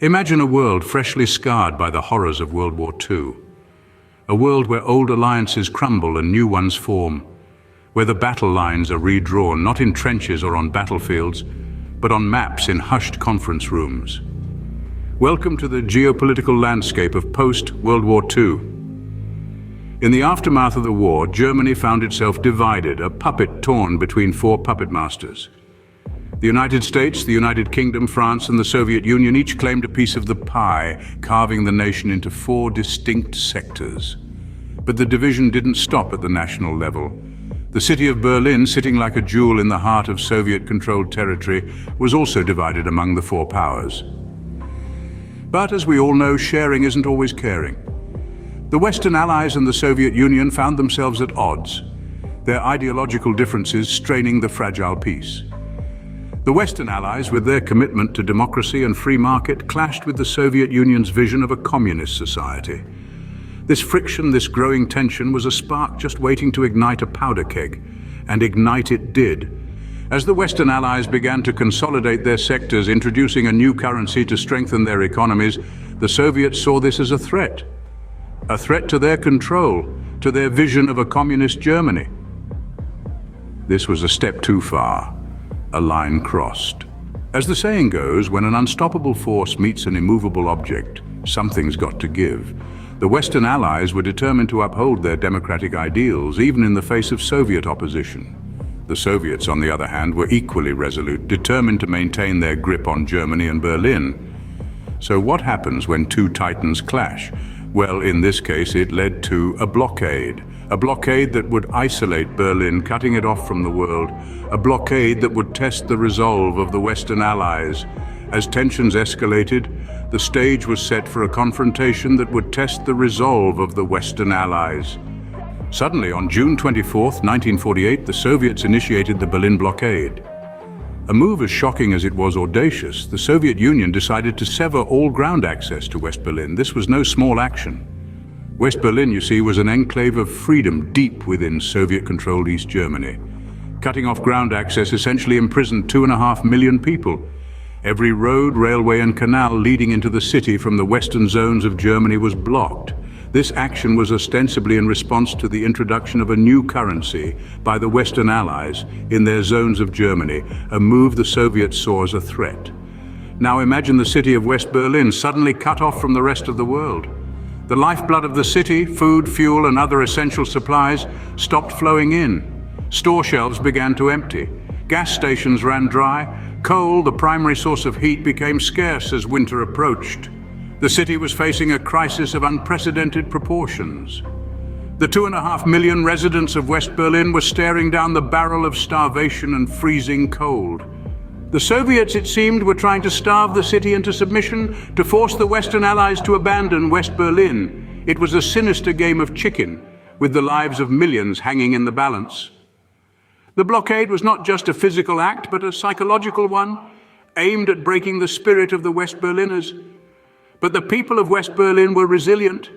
Imagine a world freshly scarred by the horrors of World War II. A world where old alliances crumble and new ones form, where the battle lines are redrawn not in trenches or on battlefields, but on maps in hushed conference rooms. Welcome to the geopolitical landscape of post-World War II. In the aftermath of the war, Germany found itself divided, a puppet torn between four puppet masters. The United States, the United Kingdom, France, and the Soviet Union each claimed a piece of the pie, carving the nation into four distinct sectors. But the division didn't stop at the national level. The city of Berlin, sitting like a jewel in the heart of Soviet-controlled territory, was also divided among the four powers. But as we all know, sharing isn't always caring. The Western Allies and the Soviet Union found themselves at odds, their ideological differences straining the fragile peace. The Western Allies, with their commitment to democracy and free market, clashed with the Soviet Union's vision of a communist society. This friction, this growing tension, was a spark just waiting to ignite a powder keg, and ignite it did. As the Western Allies began to consolidate their sectors, introducing a new currency to strengthen their economies, the Soviets saw this as a threat to their control, to their vision of a communist Germany. This was a step too far, a line crossed. As the saying goes, when an unstoppable force meets an immovable object, something's got to give. The Western Allies were determined to uphold their democratic ideals, even in the face of Soviet opposition. The Soviets, on the other hand, were equally resolute, determined to maintain their grip on Germany and Berlin. So what happens when two titans clash? Well, in this case, it led to a blockade that would isolate Berlin, cutting it off from the world, a blockade that would test the resolve of the Western Allies. As tensions escalated, the stage was set for a confrontation that would test the resolve of the Western Allies. Suddenly, on June 24, 1948, the Soviets initiated the Berlin Blockade. A move as shocking as it was audacious, the Soviet Union decided to sever all ground access to West Berlin. This was no small action. West Berlin, you see, was an enclave of freedom deep within Soviet-controlled East Germany. Cutting off ground access essentially imprisoned 2.5 million people. Every road, railway and canal leading into the city from the western zones of Germany was blocked. This action was ostensibly in response to the introduction of a new currency by the Western Allies in their zones of Germany, a move the Soviets saw as a threat. Now imagine the city of West Berlin suddenly cut off from the rest of the world. The lifeblood of the city, food, fuel and other essential supplies, stopped flowing in. Store shelves began to empty. Gas stations ran dry. Coal, the primary source of heat, became scarce as winter approached. The city was facing a crisis of unprecedented proportions. The 2.5 million residents of West Berlin were staring down the barrel of starvation and freezing cold. The Soviets, it seemed, were trying to starve the city into submission, to force the Western Allies to abandon West Berlin. It was a sinister game of chicken, with the lives of millions hanging in the balance. The blockade was not just a physical act, but a psychological one, aimed at breaking the spirit of the West Berliners. But the people of West Berlin were resilient.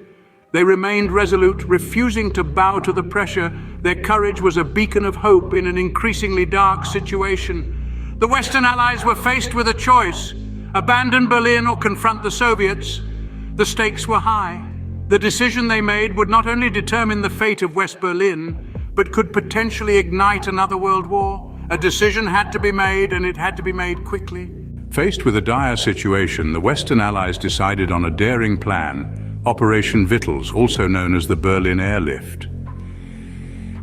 They remained resolute, refusing to bow to the pressure. Their courage was a beacon of hope in an increasingly dark situation. The Western Allies were faced with a choice: abandon Berlin or confront the Soviets. The stakes were high. The decision they made would not only determine the fate of West Berlin, but could potentially ignite another world war. A decision had to be made, and it had to be made quickly. Faced with a dire situation, the Western Allies decided on a daring plan, Operation Vittles, also known as the Berlin Airlift.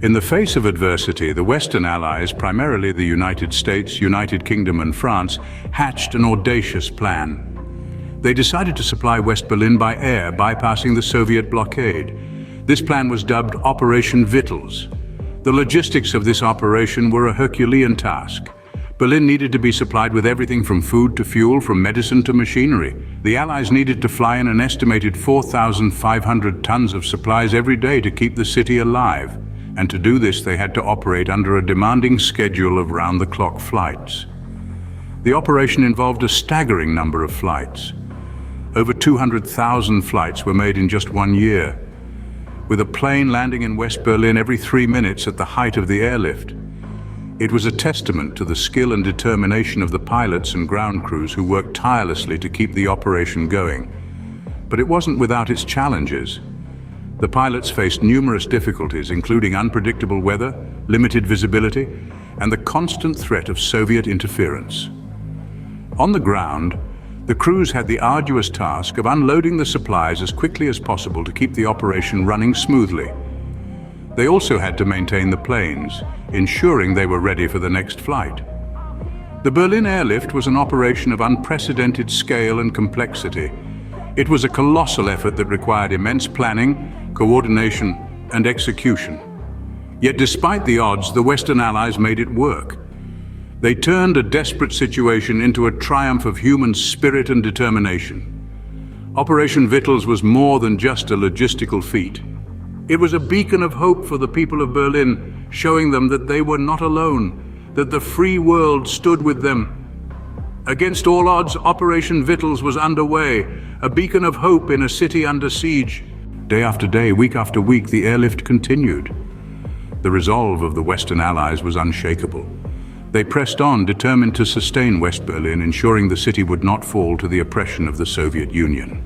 In the face of adversity, the Western Allies, primarily the United States, United Kingdom and France, hatched an audacious plan. They decided to supply West Berlin by air, bypassing the Soviet blockade. This plan was dubbed Operation Vittles. The logistics of this operation were a Herculean task. Berlin needed to be supplied with everything from food to fuel, from medicine to machinery. The Allies needed to fly in an estimated 4,500 tons of supplies every day to keep the city alive. And to do this, they had to operate under a demanding schedule of round-the-clock flights. The operation involved a staggering number of flights. Over 200,000 flights were made in just 1 year, with a plane landing in West Berlin every 3 minutes at the height of the airlift. It was a testament to the skill and determination of the pilots and ground crews who worked tirelessly to keep the operation going. But it wasn't without its challenges. The pilots faced numerous difficulties, including unpredictable weather, limited visibility, and the constant threat of Soviet interference. On the ground, the crews had the arduous task of unloading the supplies as quickly as possible to keep the operation running smoothly. They also had to maintain the planes, ensuring they were ready for the next flight. The Berlin Airlift was an operation of unprecedented scale and complexity. It was a colossal effort that required immense planning, coordination, and execution. Yet despite the odds, the Western Allies made it work. They turned a desperate situation into a triumph of human spirit and determination. Operation Vittles was more than just a logistical feat. It was a beacon of hope for the people of Berlin, showing them that they were not alone, that the free world stood with them. Against all odds, Operation Vittles was underway, a beacon of hope in a city under siege. Day after day, week after week, the airlift continued. The resolve of the Western Allies was unshakable. They pressed on, determined to sustain West Berlin, ensuring the city would not fall to the oppression of the Soviet Union.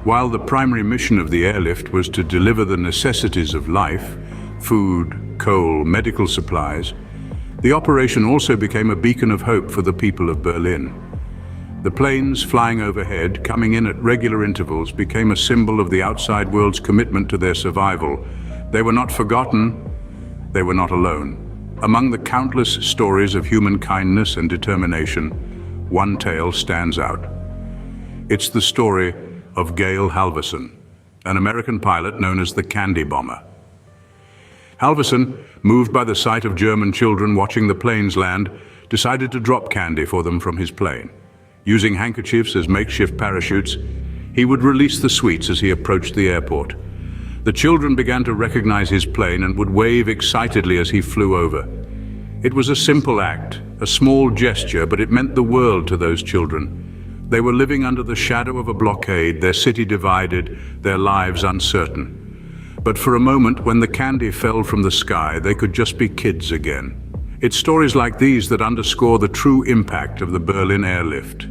While the primary mission of the airlift was to deliver the necessities of life, food, coal, medical supplies, the operation also became a beacon of hope for the people of Berlin. The planes flying overhead, coming in at regular intervals, became a symbol of the outside world's commitment to their survival. They were not forgotten, they were not alone. Among the countless stories of human kindness and determination, one tale stands out. It's the story of Gail Halvorson, an American pilot known as the Candy Bomber. Halvorson, moved by the sight of German children watching the planes land, decided to drop candy for them from his plane. Using handkerchiefs as makeshift parachutes, he would release the sweets as he approached the airport. The children began to recognize his plane and would wave excitedly as he flew over. It was a simple act, a small gesture, but it meant the world to those children. They were living under the shadow of a blockade, their city divided, their lives uncertain. But for a moment, when the candy fell from the sky, they could just be kids again. It's stories like these that underscore the true impact of the Berlin Airlift.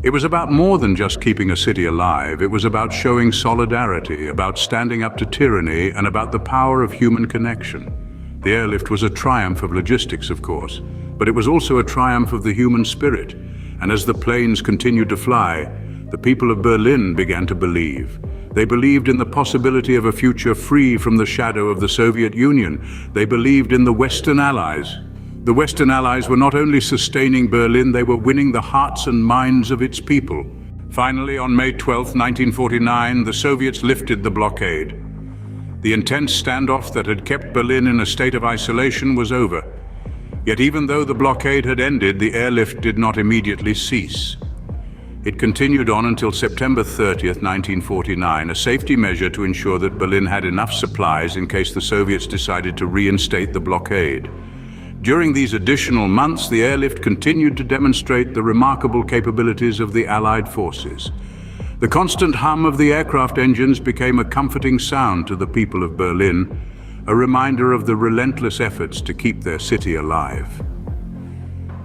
It was about more than just keeping a city alive. It was about showing solidarity, about standing up to tyranny, and about the power of human connection. The airlift was a triumph of logistics, of course, but it was also a triumph of the human spirit. And as the planes continued to fly, the people of Berlin began to believe. They believed in the possibility of a future free from the shadow of the Soviet Union. They believed in the Western Allies. The Western Allies were not only sustaining Berlin, they were winning the hearts and minds of its people. Finally, on May 12, 1949, the Soviets lifted the blockade. The intense standoff that had kept Berlin in a state of isolation was over. Yet even though the blockade had ended, the airlift did not immediately cease. It continued on until September 30th, 1949, a safety measure to ensure that Berlin had enough supplies in case the Soviets decided to reinstate the blockade. During these additional months, the airlift continued to demonstrate the remarkable capabilities of the Allied forces. The constant hum of the aircraft engines became a comforting sound to the people of Berlin, a reminder of the relentless efforts to keep their city alive.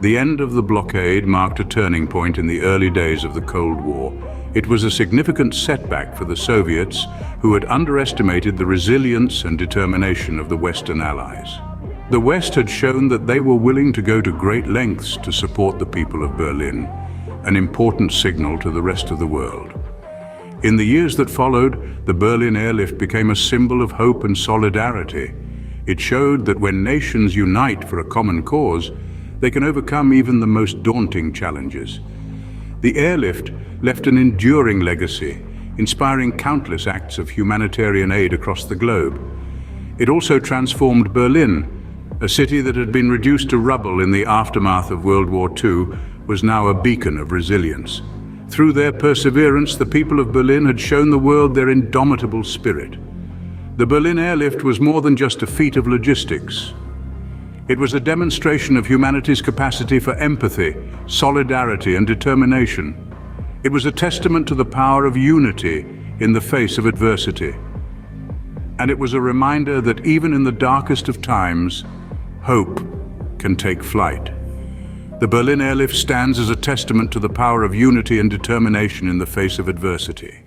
The end of the blockade marked a turning point in the early days of the Cold War. It was a significant setback for the Soviets, who had underestimated the resilience and determination of the Western Allies. The West had shown that they were willing to go to great lengths to support the people of Berlin, an important signal to the rest of the world. In the years that followed, the Berlin Airlift became a symbol of hope and solidarity. It showed that when nations unite for a common cause, they can overcome even the most daunting challenges. The airlift left an enduring legacy, inspiring countless acts of humanitarian aid across the globe. It also transformed Berlin. A city that had been reduced to rubble in the aftermath of World War II was now a beacon of resilience. Through their perseverance, the people of Berlin had shown the world their indomitable spirit. The Berlin Airlift was more than just a feat of logistics. It was a demonstration of humanity's capacity for empathy, solidarity, and determination. It was a testament to the power of unity in the face of adversity. And it was a reminder that even in the darkest of times, hope can take flight. The Berlin Airlift stands as a testament to the power of unity and determination in the face of adversity.